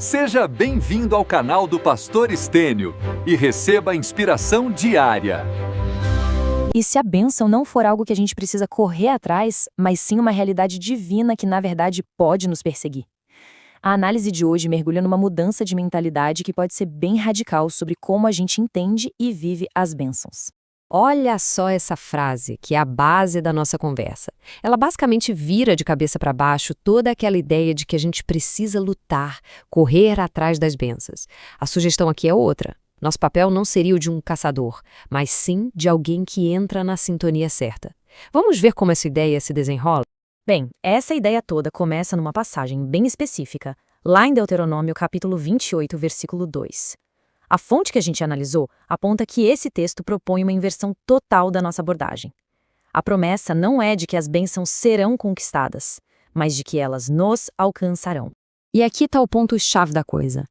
Seja bem-vindo ao canal do Pastor Estênio e receba a inspiração diária. E se a bênção não for algo que a gente precisa correr atrás, mas sim uma realidade divina que, na verdade, pode nos perseguir? A análise de hoje mergulha numa mudança de mentalidade que pode ser bem radical sobre como a gente entende e vive as bênçãos. Olha só essa frase, que é a base da nossa conversa. Ela basicamente vira de cabeça para baixo toda aquela ideia de que a gente precisa lutar, correr atrás das bênçãos. A sugestão aqui é outra. Nosso papel não seria o de um caçador, mas sim de alguém que entra na sintonia certa. Vamos ver como essa ideia se desenrola? Bem, essa ideia toda começa numa passagem bem específica, lá em Deuteronômio capítulo 28, versículo 2. A fonte que a gente analisou aponta que esse texto propõe uma inversão total da nossa abordagem. A promessa não é de que as bênçãos serão conquistadas, mas de que elas nos alcançarão. E aqui está o ponto-chave da coisa.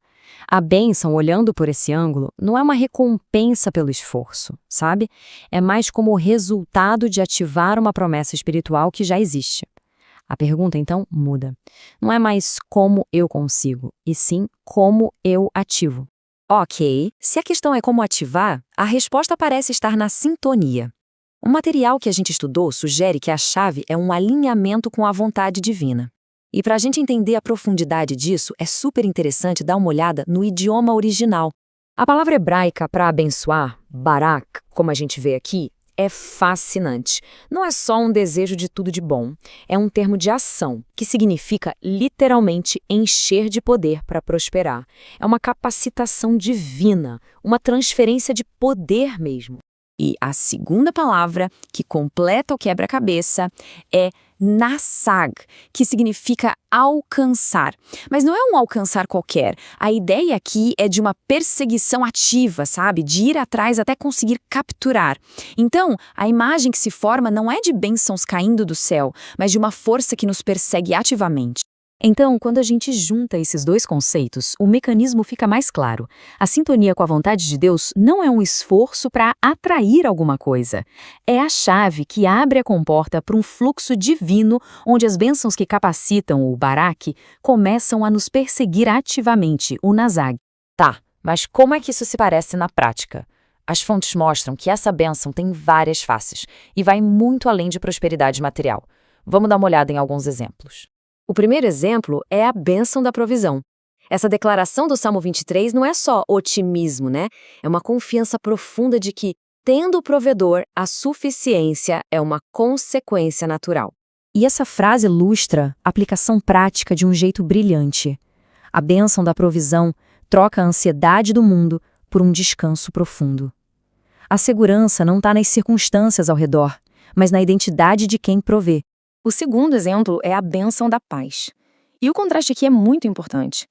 A bênção, olhando por esse ângulo, não é uma recompensa pelo esforço, sabe? É mais como o resultado de ativar uma promessa espiritual que já existe. A pergunta, então, muda. Não é mais como eu consigo, e sim como eu ativo. Ok, se a questão é como ativar, a resposta parece estar na sintonia. O material que a gente estudou sugere que a chave é um alinhamento com a vontade divina. E para a gente entender a profundidade disso, é super interessante dar uma olhada no idioma original. A palavra hebraica para abençoar, barak, como a gente vê aqui, é fascinante. Não é só um desejo de tudo de bom, é um termo de ação, que significa literalmente encher de poder para prosperar. É uma capacitação divina, uma transferência de poder mesmo. E a segunda palavra, que completa o quebra-cabeça, é nasag, que significa alcançar. Mas não é um alcançar qualquer. A ideia aqui é de uma perseguição ativa, sabe? De ir atrás até conseguir capturar. Então, a imagem que se forma não é de bênçãos caindo do céu, mas de uma força que nos persegue ativamente. Então, quando a gente junta esses dois conceitos, o mecanismo fica mais claro. A sintonia com a vontade de Deus não é um esforço para atrair alguma coisa. É a chave que abre a comporta para um fluxo divino onde as bênçãos que capacitam o barak começam a nos perseguir ativamente, o nasag. Tá, mas como é que isso se parece na prática? As fontes mostram que essa bênção tem várias faces e vai muito além de prosperidade material. Vamos dar uma olhada em alguns exemplos. O primeiro exemplo é a bênção da provisão. Essa declaração do Salmo 23 não é só otimismo, né? É uma confiança profunda de que, tendo o provedor, a suficiência é uma consequência natural. E essa frase ilustra a aplicação prática de um jeito brilhante. A bênção da provisão troca a ansiedade do mundo por um descanso profundo. A segurança não está nas circunstâncias ao redor, mas na identidade de quem provê. O segundo exemplo é a bênção da paz. E o contraste aqui é muito importante.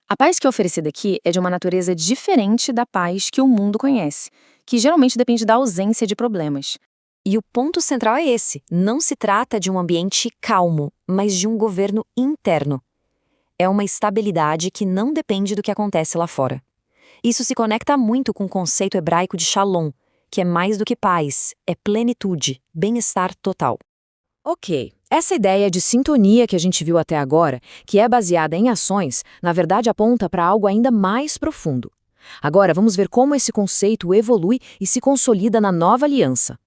A paz que é oferecida aqui é de uma natureza diferente da paz que o mundo conhece, que geralmente depende da ausência de problemas. E o ponto central é esse: não se trata de um ambiente calmo, mas de um governo interno. É uma estabilidade que não depende do que acontece lá fora. Isso se conecta muito com o conceito hebraico de shalom, que é mais do que paz, é plenitude, bem-estar total. Ok, essa ideia de sintonia que a gente viu até agora, que é baseada em ações, na verdade aponta para algo ainda mais profundo. Agora vamos ver como esse conceito evolui e se consolida na nova aliança.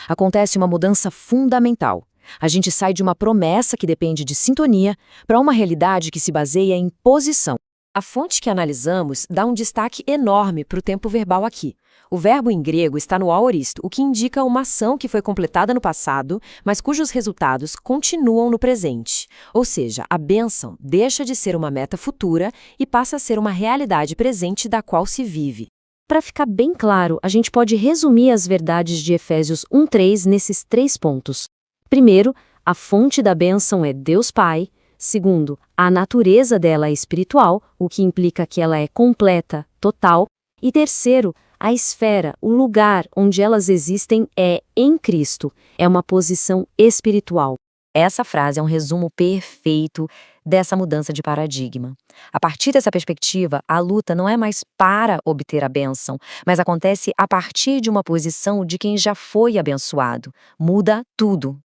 Acontece uma mudança fundamental. A gente sai de uma promessa que depende de sintonia para uma realidade que se baseia em posição. A fonte que analisamos dá um destaque enorme para o tempo verbal aqui. O verbo em grego está no aoristo, o que indica uma ação que foi completada no passado, mas cujos resultados continuam no presente. Ou seja, a bênção deixa de ser uma meta futura e passa a ser uma realidade presente da qual se vive. Para ficar bem claro, a gente pode resumir as verdades de Efésios 1:3 nesses 3 pontos. Primeiro, a fonte da bênção é Deus Pai. Segundo, a natureza dela é espiritual, o que implica que ela é completa, total. E terceiro, a esfera, o lugar onde elas existem é em Cristo, é uma posição espiritual. Essa frase é um resumo perfeito dessa mudança de paradigma. A partir dessa perspectiva, a luta não é mais para obter a bênção, mas acontece a partir de uma posição de quem já foi abençoado. Muda tudo.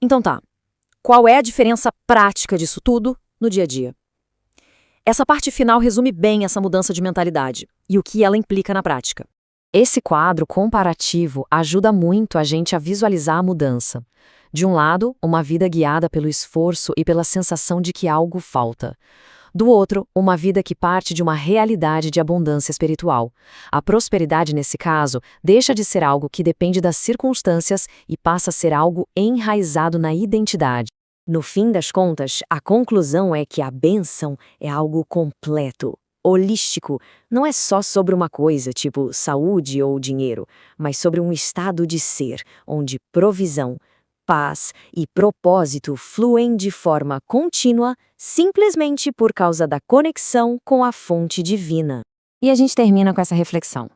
Então tá, qual é a diferença prática disso tudo no dia a dia? Essa parte final resume bem essa mudança de mentalidade e o que ela implica na prática. Esse quadro comparativo ajuda muito a gente a visualizar a mudança. De um lado, uma vida guiada pelo esforço e pela sensação de que algo falta. Do outro, uma vida que parte de uma realidade de abundância espiritual. A prosperidade, nesse caso, deixa de ser algo que depende das circunstâncias e passa a ser algo enraizado na identidade. No fim das contas, a conclusão é que a bênção é algo completo, holístico. Não é só sobre uma coisa, tipo saúde ou dinheiro, mas sobre um estado de ser, onde provisão, paz e propósito fluem de forma contínua, simplesmente por causa da conexão com a fonte divina. E a gente termina com essa reflexão.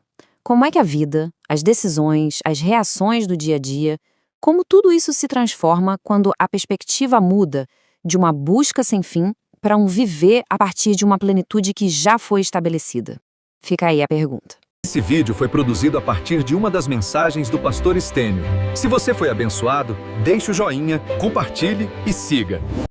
Como é que a vida, as decisões, as reações do dia a dia, como tudo isso se transforma quando a perspectiva muda de uma busca sem fim para um viver a partir de uma plenitude que já foi estabelecida? Fica aí a pergunta. Esse vídeo foi produzido a partir de uma das mensagens do pastor Stênio. Se você foi abençoado, deixe o joinha, compartilhe e siga.